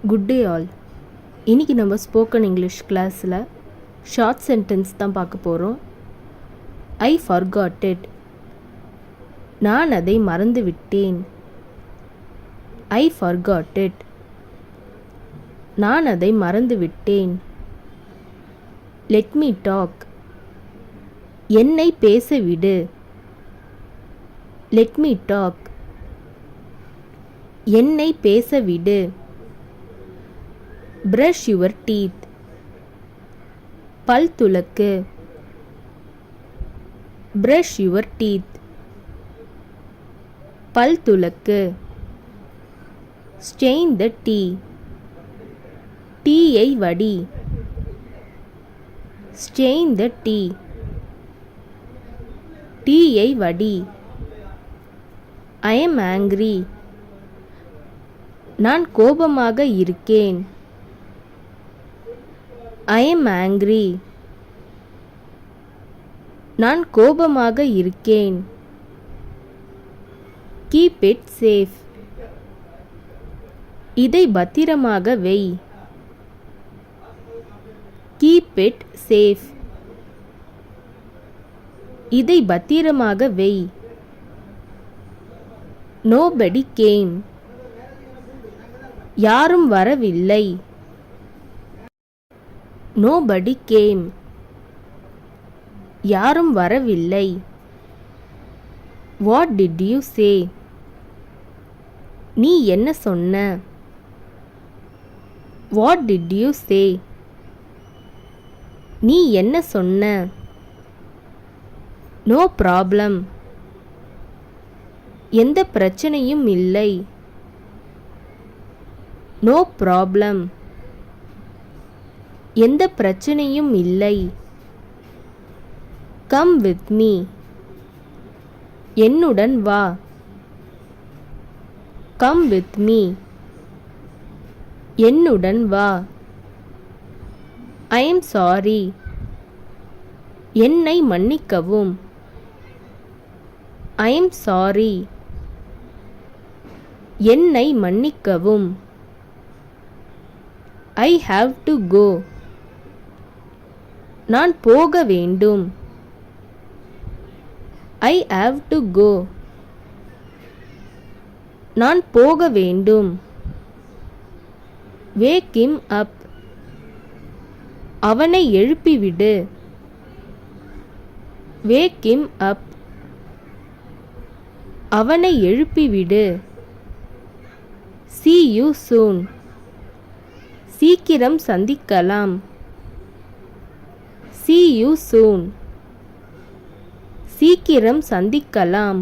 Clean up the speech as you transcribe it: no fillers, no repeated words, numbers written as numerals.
Good day all. இன்றைக்கி நம்ம spoken English கிளாஸில் ஷார்ட் சென்டென்ஸ் தான் பார்க்க போகிறோம். I forgot it. நான் அதை மறந்து விட்டேன். I forgot it. நான் அதை மறந்து விட்டேன். Let me talk. என்னை பேச விடு. Let me talk. என்னை பேச விடு. Brush your teeth. பல் துலக்கு. Brush your teeth. பல் துலக்கு. Strain the tea. டீயை வடி. Strain the tea. டீயை வடி. I am angry. நான் கோபமாக இருக்கேன். I am angry. நான் கோபமாக இருக்கேன். Keep it safe. இதை பத்திரமாக வை. Keep it safe. இதை பத்திரமாக வை. Nobody came. யாரும் வரவில்லை. Nobody came. யாரும் வரவில்லை. What did you say? நீ என்ன சொன்ன? What did you say? நீ என்ன சொன்ன? No problem. எந்த பிரச்சனையும் இல்லை. No problem. எந்த பிரச்சனையும் இல்லை. Come with me. என்னுடன் வா. Come with me. என்னுடன் வா. I am sorry. என்னை மன்னிக்கவும். I am sorry. என்னை மன்னிக்கவும். I have to go. நான் போக வேண்டும். I have to go. நான் போக வேண்டும். Wake him up. அவனை எழுப்பிவிடு. Wake him up. அவனை எழுப்பிவிடு. See you soon. சீக்கிரம் சந்திக்கலாம். See you soon. சீக்கிரம் சந்திக்கலாம்.